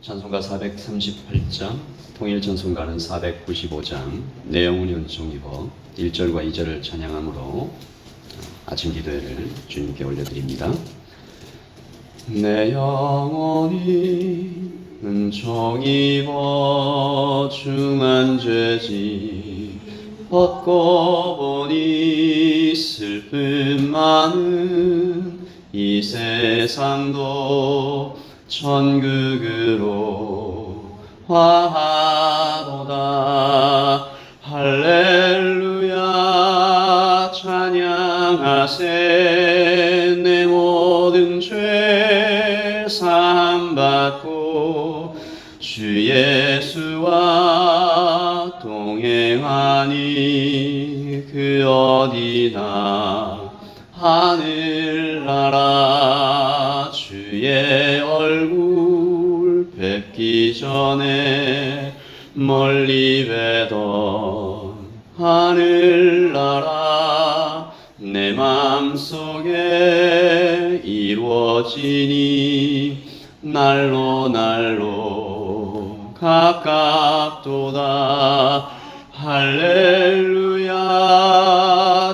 찬송가 438장, 통일찬송가는 495장, 내용은 은총이고 1절과 2절을 찬양함으로 아침 기도회를 주님께 올려드립니다. 내 영혼이 은총입어 중한 죄지 벗고 보니 슬픔 많은 이 세상도 천국으로 화하도다. 할렐루야 찬양하세. 내 모든 죄 사함받고 주 예수와 동행하니 그 어디나 하늘나라 주의 얼굴 뵙기 전에 멀리 뵈던 하늘나라 내 맘속에 이루어지니 날로 날로 가깝도다. 할렐루야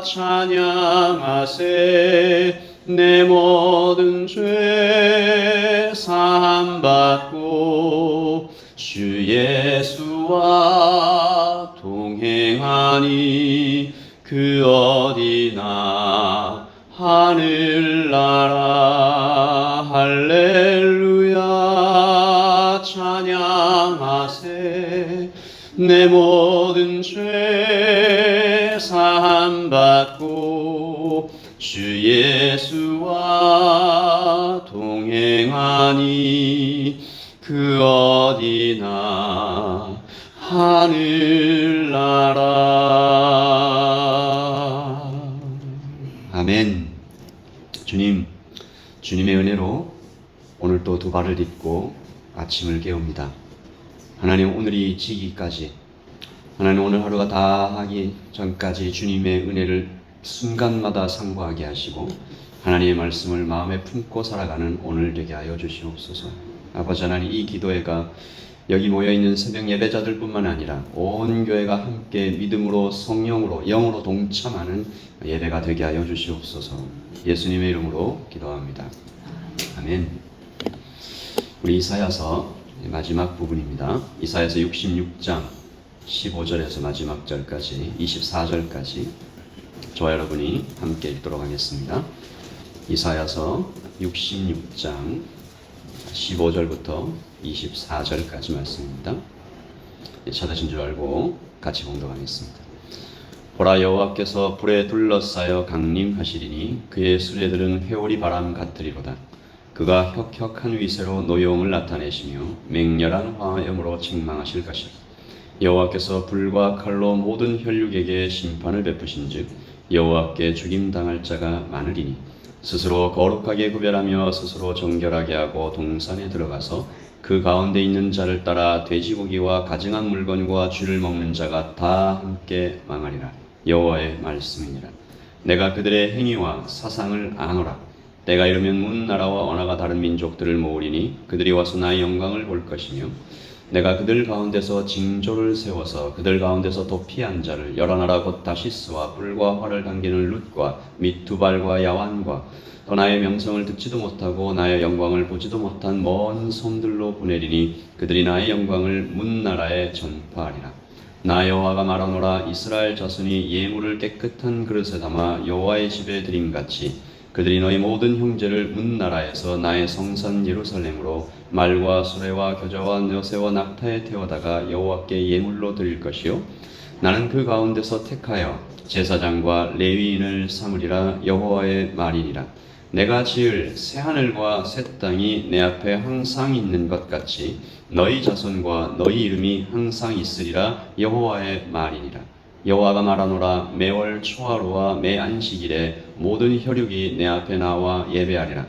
찬양하세. 내 모든 죄 사함받고 주 예수와 동행하니 그 어디나 하늘나라. 할렐루야 찬양하세. 내 모든 죄 사함받고 주 예수와 동행하니 그 어디나 하늘나라. 아멘. 주님의 은혜로 오늘 또 두 발을 딛고 아침을 깨웁니다. 하나님, 오늘이 지기까지, 하나님 오늘 하루가 다 하기 전까지 주님의 은혜를 순간마다 상고하게 하시고 하나님의 말씀을 마음에 품고 살아가는 오늘 되게 하여 주시옵소서. 아버지 하나님, 이 기도회가 여기 모여있는 새벽 예배자들 뿐만 아니라 온 교회가 함께 믿음으로 성령으로 영으로 동참하는 예배가 되게 하여 주시옵소서. 예수님의 이름으로 기도합니다. 아멘. 우리 이사야서 마지막 부분입니다. 이사야서 66장 15절에서 마지막 절까지 24절까지 저와 여러분이 함께 읽도록 하겠습니다. 이사야서 66장 15절부터 24절까지 말씀입니다. 찾으신 줄 알고 같이 봉독하겠습니다. 보라, 여호와께서 불에 둘러싸여 강림하시리니 그의 수레들은 회오리 바람 같으리로다. 그가 혁혁한 위세로 노여움을 나타내시며 맹렬한 화염으로 책망하실 것이라. 여호와께서 불과 칼로 모든 혈육에게 심판을 베푸신즉 여호와께 죽임당할 자가 많으리니 스스로 거룩하게 구별하며 스스로 정결하게 하고 동산에 들어가서 그 가운데 있는 자를 따라 돼지고기와 가증한 물건과 쥐를 먹는 자가 다 함께 망하리라. 여호와의 말씀이니라. 내가 그들의 행위와 사상을 아노라. 때가 이르면 문 나라와 언어가 다른 민족들을 모으리니 그들이 와서 나의 영광을 볼 것이며 내가 그들 가운데서 징조를 세워서 그들 가운데서 도피한 자를 여러 나라 곧 다시스와 불과 활을 당기는 룻과 및 두발과 야완과 또 나의 명성을 듣지도 못하고 나의 영광을 보지도 못한 먼 섬들로 보내리니 그들이 나의 영광을 문 나라에 전파하리라. 나 여호와가 말하노라. 이스라엘 자손이 예물을 깨끗한 그릇에 담아 여호와의 집에 드림같이 그들이 너희 모든 형제를 문 나라에서 나의 성산 예루살렘으로 말과 수레와 겨자와 여새와 낙타에 태워다가 여호와께 예물로 드릴 것이요 나는 그 가운데서 택하여 제사장과 레위인을 삼으리라. 여호와의 말이니라. 내가 지을 새 하늘과 새 땅이 내 앞에 항상 있는 것 같이 너희 자손과 너희 이름이 항상 있으리라. 여호와의 말이니라. 여호와가 말하노라. 매월 초하루와 매 안식일에 모든 혈육이 내 앞에 나와 예배하리라.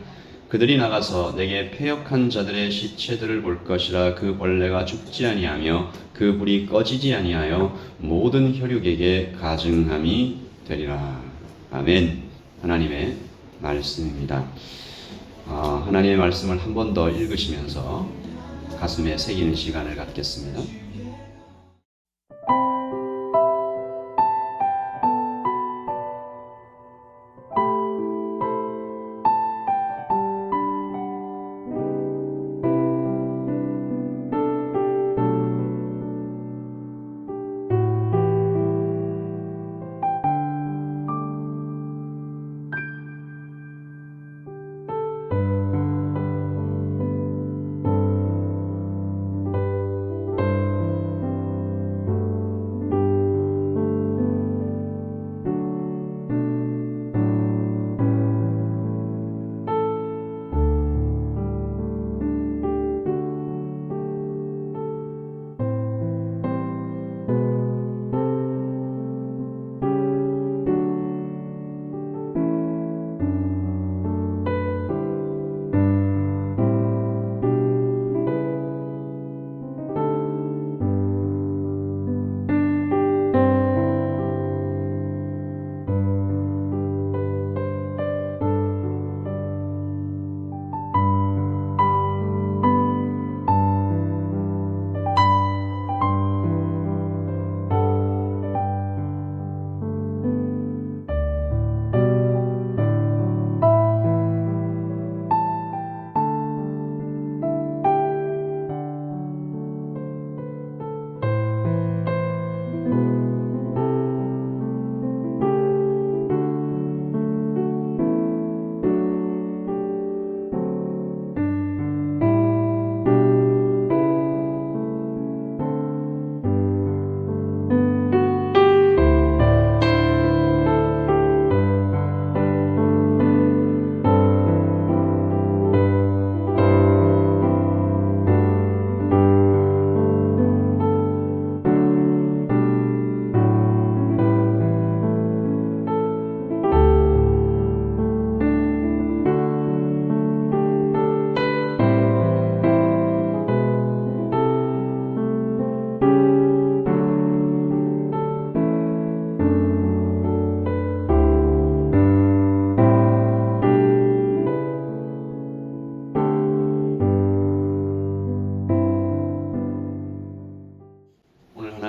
그들이 나가서 내게 패역한 자들의 시체들을 볼 것이라. 그 벌레가 죽지 아니하며 그 불이 꺼지지 아니하여 모든 혈육에게 가증함이 되리라. 아멘. 하나님의 말씀입니다. 하나님의 말씀을 한 번 더 읽으시면서 가슴에 새기는 시간을 갖겠습니다.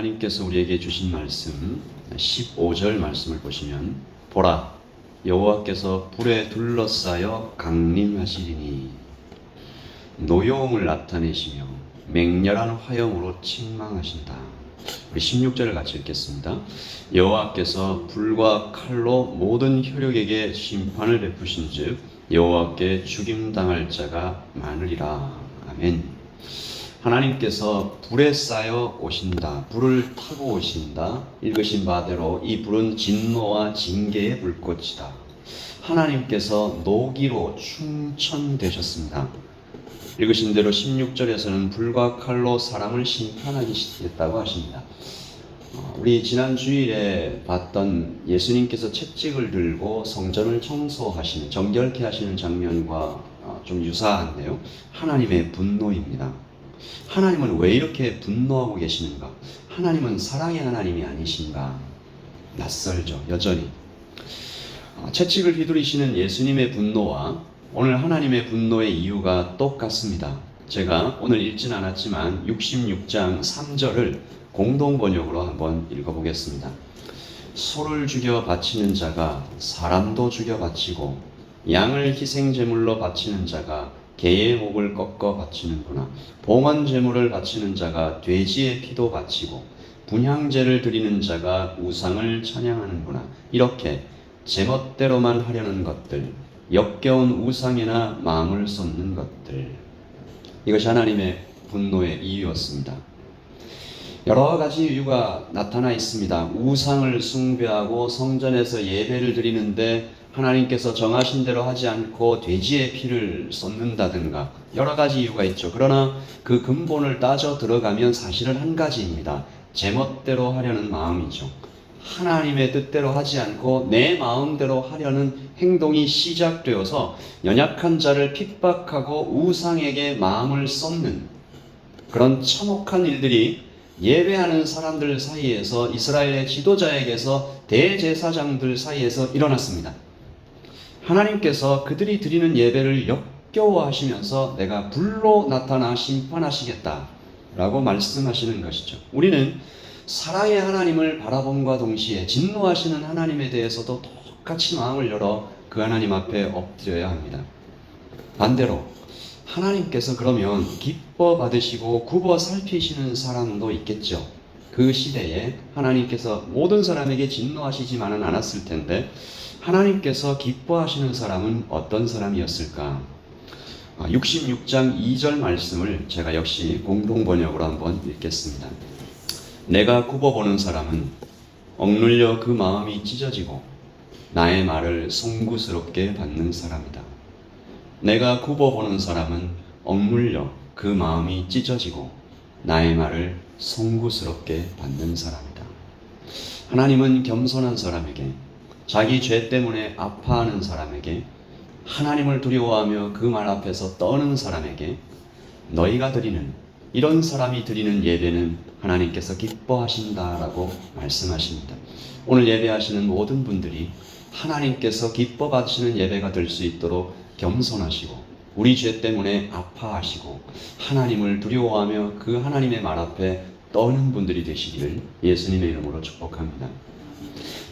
하나님께서 우리에게 주신 말씀 15절 말씀을 보시면 보라 여호와께서 불에 둘러싸여 강림하시리니 노여움을 나타내시며 맹렬한 화염으로 책망하신다. 우리 16절을 같이 읽겠습니다. 여호와께서 불과 칼로 모든 혈육에게 심판을 베푸신즉 여호와께 죽임당할 자가 많으리라. 아멘. 하나님께서 불에 쌓여 오신다. 불을 타고 오신다. 읽으신 바대로 이 불은 진노와 징계의 불꽃이다. 하나님께서 노기로 충천되셨습니다. 읽으신 대로 16절에서는 불과 칼로 사람을 심판하겠다고 하십니다. 우리 지난 주일에 봤던 예수님께서 채찍을 들고 성전을 청소하시는, 정결케 하시는 장면과 좀 유사한데요. 하나님의 분노입니다. 하나님은 왜 이렇게 분노하고 계시는가? 하나님은 사랑의 하나님이 아니신가? 낯설죠, 여전히. 채찍을 휘두르시는 예수님의 분노와 오늘 하나님의 분노의 이유가 똑같습니다. 제가 오늘 읽진 않았지만 66장 3절을 공동 번역으로 한번 읽어보겠습니다. 소를 죽여 바치는 자가 사람도 죽여 바치고 양을 희생 제물로 바치는 자가 개의 목을 꺾어 바치는구나. 봉헌 제물을 바치는 자가 돼지의 피도 바치고 분향제를 드리는 자가 우상을 찬양하는구나. 이렇게 제멋대로만 하려는 것들, 역겨운 우상에나 마음을 쏟는 것들, 이것이 하나님의 분노의 이유였습니다. 여러 가지 이유가 나타나 있습니다. 우상을 숭배하고 성전에서 예배를 드리는데 하나님께서 정하신 대로 하지 않고 돼지의 피를 쏟는다든가 여러 가지 이유가 있죠. 그러나 그 근본을 따져 들어가면 사실은 한 가지입니다. 제멋대로 하려는 마음이죠. 하나님의 뜻대로 하지 않고 내 마음대로 하려는 행동이 시작되어서 연약한 자를 핍박하고 우상에게 마음을 쏟는 그런 참혹한 일들이 예배하는 사람들 사이에서, 이스라엘의 지도자에게서, 대제사장들 사이에서 일어났습니다. 하나님께서 그들이 드리는 예배를 역겨워하시면서 내가 불로 나타나 심판하시겠다라고 말씀하시는 것이죠. 우리는 사랑의 하나님을 바라봄과 동시에 진노하시는 하나님에 대해서도 똑같이 마음을 열어 그 하나님 앞에 엎드려야 합니다. 반대로 하나님께서 그러면 기뻐 받으시고 굽어 살피시는 사람도 있겠죠. 그 시대에 하나님께서 모든 사람에게 진노하시지만은 않았을 텐데 하나님께서 기뻐하시는 사람은 어떤 사람이었을까? 66장 2절 말씀을 제가 역시 공동번역으로 한번 읽겠습니다. 내가 굽어보는 사람은 억눌려 그 마음이 찢어지고 나의 말을 송구스럽게 받는 사람이다. 내가 굽어보는 사람은 억눌려 그 마음이 찢어지고 나의 말을 송구스럽게 받는 사람이다. 하나님은 겸손한 사람에게, 자기 죄 때문에 아파하는 사람에게, 하나님을 두려워하며 그 말 앞에서 떠는 사람에게 너희가 드리는, 이런 사람이 드리는 예배는 하나님께서 기뻐하신다라고 말씀하십니다. 오늘 예배하시는 모든 분들이 하나님께서 기뻐 받으시는 예배가 될 수 있도록 겸손하시고 우리 죄 때문에 아파하시고 하나님을 두려워하며 그 하나님의 말 앞에 떠는 분들이 되시기를 예수님의 이름으로 축복합니다.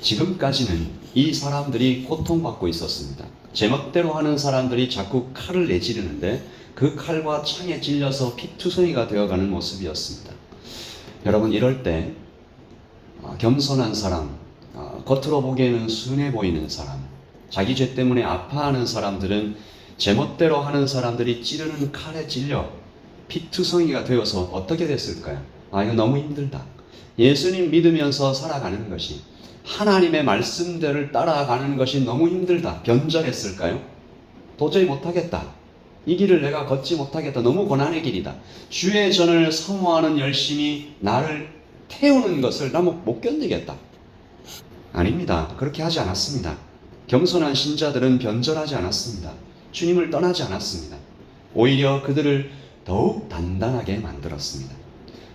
지금까지는 이 사람들이 고통받고 있었습니다. 제멋대로 하는 사람들이 자꾸 칼을 내지르는데 그 칼과 창에 찔려서 피투성이가 되어가는 모습이었습니다. 여러분, 이럴 때 겸손한 사람, 겉으로 보기에는 순해 보이는 사람, 자기 죄 때문에 아파하는 사람들은 제멋대로 하는 사람들이 찌르는 칼에 찔려 피투성이가 되어서 어떻게 됐을까요? 이거 너무 힘들다. 예수님 믿으면서 살아가는 것이, 하나님의 말씀대로 따라가는 것이 너무 힘들다. 변절했을까요? 도저히 못하겠다. 이 길을 내가 걷지 못하겠다. 너무 고난의 길이다. 주의 전을 사모하는 열심이 나를 태우는 것을 나 못 견디겠다. 아닙니다. 그렇게 하지 않았습니다. 겸손한 신자들은 변절하지 않았습니다. 주님을 떠나지 않았습니다. 오히려 그들을 더욱 단단하게 만들었습니다.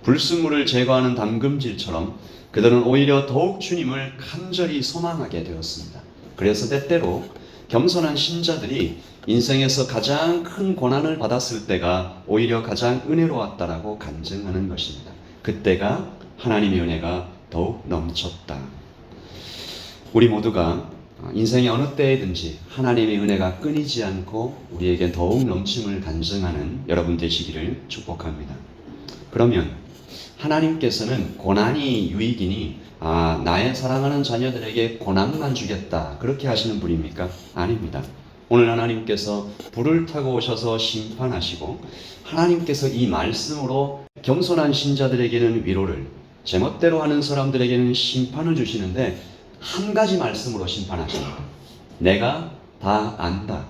불순물을 제거하는 담금질처럼 그들은 오히려 더욱 주님을 간절히 소망하게 되었습니다. 그래서 때때로 겸손한 신자들이 인생에서 가장 큰 고난을 받았을 때가 오히려 가장 은혜로웠다라고 간증하는 것입니다. 그때가 하나님의 은혜가 더욱 넘쳤다. 우리 모두가 인생의 어느 때에든지 하나님의 은혜가 끊이지 않고 우리에게 더욱 넘침을 간증하는 여러분 되시기를 축복합니다. 그러면 하나님께서는 고난이 유익이니 나의 사랑하는 자녀들에게 고난만 주겠다, 그렇게 하시는 분입니까? 아닙니다. 오늘 하나님께서 불을 타고 오셔서 심판하시고 하나님께서 이 말씀으로 겸손한 신자들에게는 위로를, 제멋대로 하는 사람들에게는 심판을 주시는데 한 가지 말씀으로 심판하십니다. 내가 다 안다.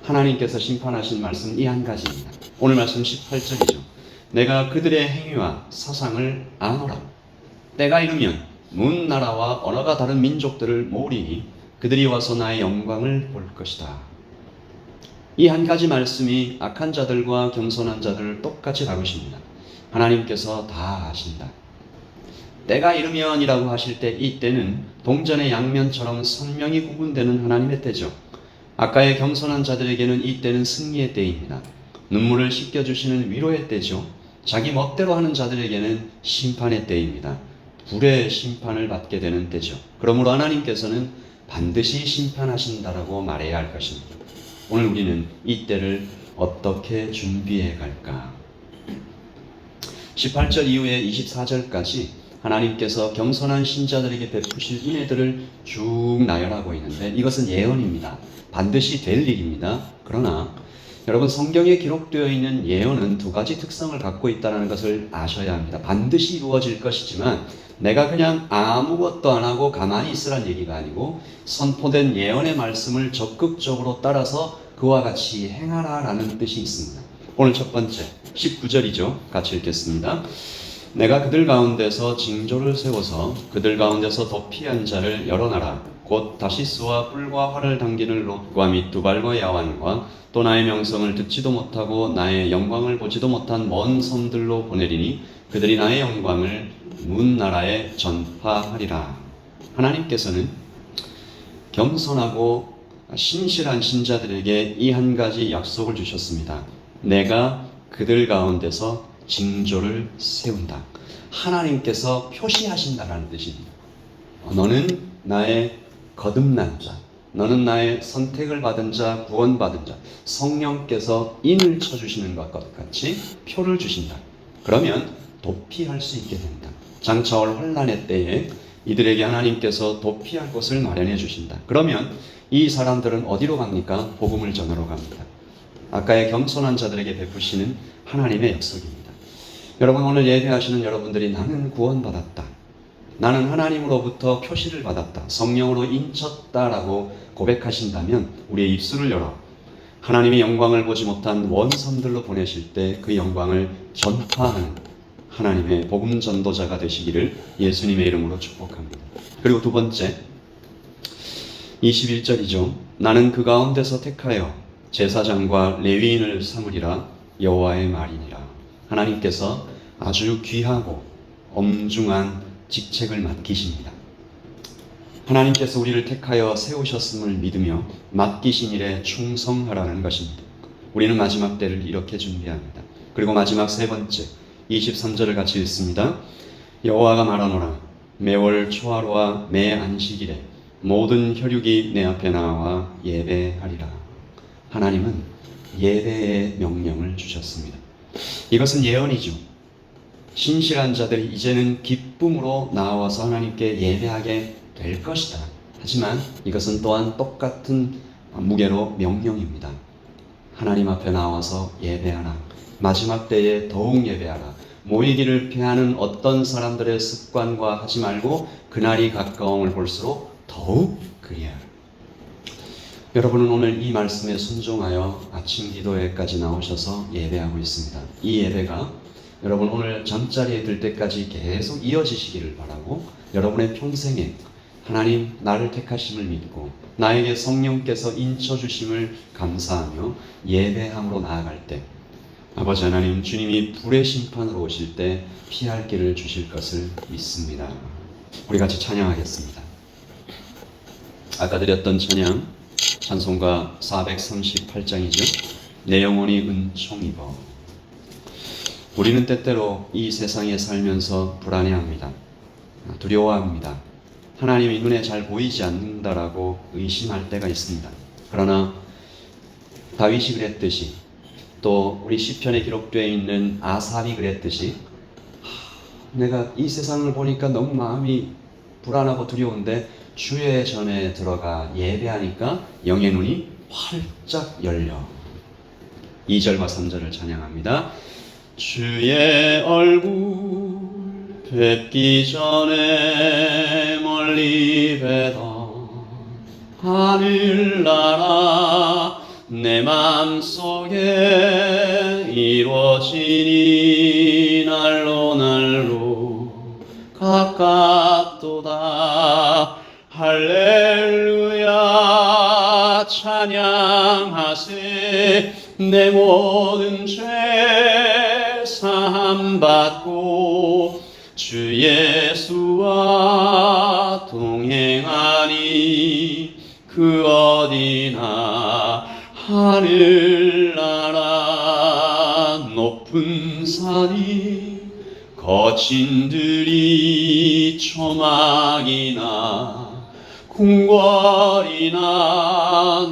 하나님께서 심판하신 말씀 이 한 가지입니다. 오늘 말씀 18절이죠. 내가 그들의 행위와 사상을 아노라. 때가 이르면 문 나라와 언어가 다른 민족들을 모으리니 그들이 와서 나의 영광을 볼 것이다. 이 한 가지 말씀이 악한 자들과 겸손한 자들을 똑같이 다루십니다. 하나님께서 다 아신다. 때가 이르면이라고 하실 때, 이 때는 동전의 양면처럼 선명히 구분되는 하나님의 때죠. 아까의 겸손한 자들에게는 이 때는 승리의 때입니다. 눈물을 씻겨주시는 위로의 때죠. 자기 멋대로 하는 자들에게는 심판의 때입니다. 불의 심판을 받게 되는 때죠. 그러므로 하나님께서는 반드시 심판하신다라고 말해야 할 것입니다. 오늘 우리는 이 때를 어떻게 준비해 갈까? 18절 이후에 24절까지 하나님께서 겸손한 신자들에게 베푸실 은혜들을 쭉 나열하고 있는데, 이것은 예언입니다. 반드시 될 일입니다. 그러나 여러분, 성경에 기록되어 있는 예언은 두 가지 특성을 갖고 있다는 것을 아셔야 합니다. 반드시 이루어질 것이지만 내가 그냥 아무것도 안 하고 가만히 있으란 얘기가 아니고, 선포된 예언의 말씀을 적극적으로 따라서 그와 같이 행하라라는 뜻이 있습니다. 오늘 첫 번째 19절이죠. 같이 읽겠습니다. 내가 그들 가운데서 징조를 세워서 그들 가운데서 도피한 자를 열어놔라. 곧 다시스와 뿔과 활을 당기는 롯과 및 두발과 야완과 또 나의 명성을 듣지도 못하고 나의 영광을 보지도 못한 먼 섬들로 보내리니 그들이 나의 영광을 문 나라에 전파하리라. 하나님께서는 겸손하고 신실한 신자들에게 이 한 가지 약속을 주셨습니다. 내가 그들 가운데서 징조를 세운다. 하나님께서 표시하신다라는 뜻입니다. 너는 나의 거듭난 자, 너는 나의 선택을 받은 자, 구원받은 자, 성령께서 인을 쳐주시는 것과 같이 표를 주신다. 그러면 도피할 수 있게 된다. 장차 올 환난의 때에 이들에게 하나님께서 도피할 곳을 마련해 주신다. 그러면 이 사람들은 어디로 갑니까? 복음을 전하러 갑니다. 아까의 겸손한 자들에게 베푸시는 하나님의 약속입니다. 여러분, 오늘 예배하시는 여러분들이 나는 구원받았다, 나는 하나님으로부터 표시를 받았다, 성령으로 인쳤다라고 고백하신다면 우리의 입술을 열어 하나님의 영광을 보지 못한 원성들로 보내실 때 그 영광을 전파하는 하나님의 복음 전도자가 되시기를 예수님의 이름으로 축복합니다. 그리고 두 번째, 21절이죠. 나는 그 가운데서 택하여 제사장과 레위인을 삼으리라 여호와의 말이니라. 하나님께서 아주 귀하고 엄중한 직책을 맡기십니다. 하나님께서 우리를 택하여 세우셨음을 믿으며 맡기신 일에 충성하라는 것입니다. 우리는 마지막 때를 이렇게 준비합니다. 그리고 마지막 세 번째, 23절을 같이 읽습니다. 여호와가 말하노라 매월 초하루와 매 안식일에 모든 혈육이 내 앞에 나와 예배하리라. 하나님은 예배의 명령을 주셨습니다. 이것은 예언이죠. 신실한 자들이 이제는 기쁨으로 나와서 하나님께 예배하게 될 것이다. 하지만 이것은 또한 똑같은 무게로 명령입니다. 하나님 앞에 나와서 예배하라. 마지막 때에 더욱 예배하라. 모이기를 피하는 어떤 사람들의 습관과 하지 말고 그날이 가까움을 볼수록 더욱 그리하라. 여러분은 오늘 이 말씀에 순종하여 아침 기도회까지 나오셔서 예배하고 있습니다. 이 예배가 여러분 오늘 잠자리에 들 때까지 계속 이어지시기를 바라고, 여러분의 평생에 하나님 나를 택하심을 믿고 나에게 성령께서 인쳐주심을 감사하며 예배함으로 나아갈 때 아버지 하나님, 주님이 불의 심판으로 오실 때 피할 길을 주실 것을 믿습니다. 우리 같이 찬양하겠습니다. 아까 드렸던 찬양 찬송가 438장이죠. 내 영혼이 은총 입어. 우리는 때때로 이 세상에 살면서 불안해합니다. 두려워합니다. 하나님이 눈에 잘 보이지 않는다라고 의심할 때가 있습니다. 그러나 다윗이 그랬듯이, 또 우리 시편에 기록되어 있는 아삽이 그랬듯이, 내가 이 세상을 보니까 너무 마음이 불안하고 두려운데 주의 전에 들어가 예배하니까 영의 눈이 활짝 열려. 2절과 3절을 찬양합니다. 주의 얼굴 뵙기 전에 멀리 뵈던 하늘나라 내 맘속에 이루어지니 날로 날로 가깝도다. 할렐루야 찬양하세. 내 모든 죄 사함받고 주 예수와 동행하니 그 어디나 하늘나라 높은 산이 거친 들이 초막이나 궁궐이나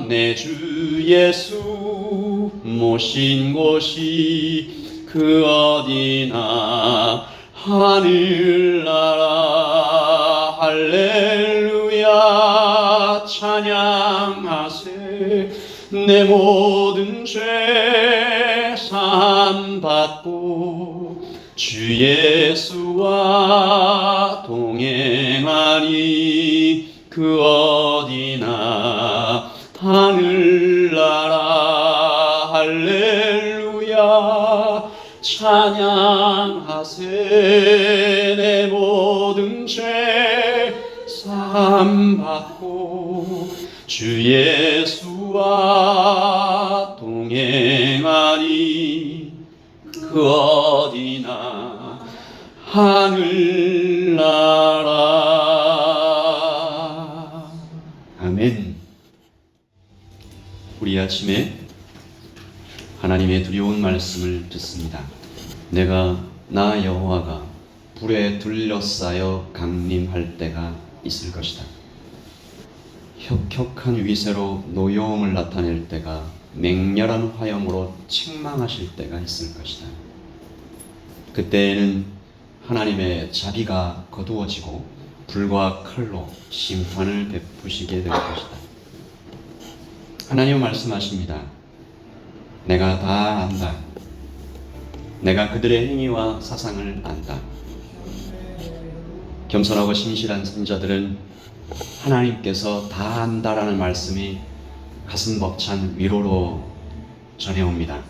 내 주 예수 모신 곳이 그 어디나 하늘나라. 할렐루야 찬양하세. 내 모든 죄 사함받고 주 예수와 동행하니 그 어디나 하늘나라. 할렐루야 찬양하세. 내 모든 죄 사함받고 주 예수와 동행하니 그 어디나 하늘나라. 아멘. 아침에 하나님의 두려운 말씀을 듣습니다. 내가 나 여호와가 불에 둘러싸여 강림할 때가 있을 것이다. 혁혁한 위세로 노여움을 나타낼 때가, 맹렬한 화염으로 책망하실 때가 있을 것이다. 그때에는 하나님의 자비가 거두어지고 불과 칼로 심판을 베푸시게 될 것이다. 하나님 말씀하십니다. 내가 다 안다. 내가 그들의 행위와 사상을 안다. 겸손하고 신실한 선자들은 하나님께서 다 안다라는 말씀이 가슴 벅찬 위로로 전해옵니다.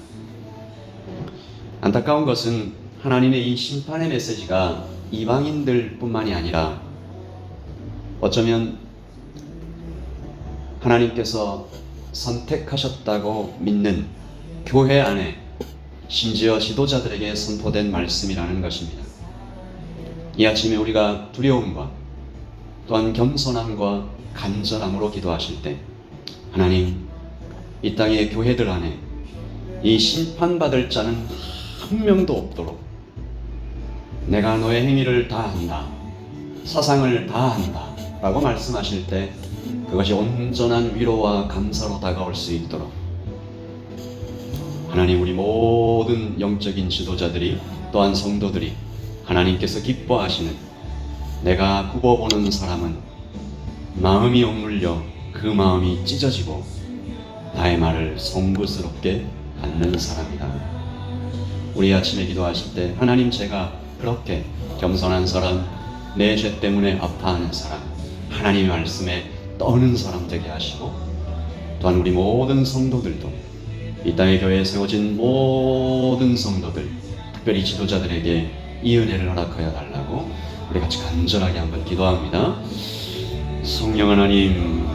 안타까운 것은 하나님의 이 심판의 메시지가 이방인들 뿐만이 아니라 어쩌면 하나님께서 선택하셨다고 믿는 교회 안에 심지어 지도자들에게 선포된 말씀이라는 것입니다. 이 아침에 우리가 두려움과 또한 겸손함과 간절함으로 기도하실 때, 하나님, 이 땅의 교회들 안에 이 심판받을 자는 한 명도 없도록 내가 너의 행위를 다 한다, 사상을 다 한다 라고 말씀하실 때 그것이 온전한 위로와 감사로 다가올 수 있도록 하나님, 우리 모든 영적인 지도자들이 또한 성도들이 하나님께서 기뻐하시는, 내가 굽어보는 사람은 마음이 억눌려 그 마음이 찢어지고 나의 말을 송구스럽게 받는 사람이다. 우리 아침에 기도하실 때, 하나님, 제가 그렇게 겸손한 사람, 내 죄 때문에 아파하는 사람, 하나님의 말씀에 떠는 사람 되게 하시고, 또한 우리 모든 성도들도, 이 땅의 교회에 세워진 모든 성도들, 특별히 지도자들에게 이 은혜를 허락하여 달라고 우리 같이 간절하게 한번 기도합니다. 성령 하나님,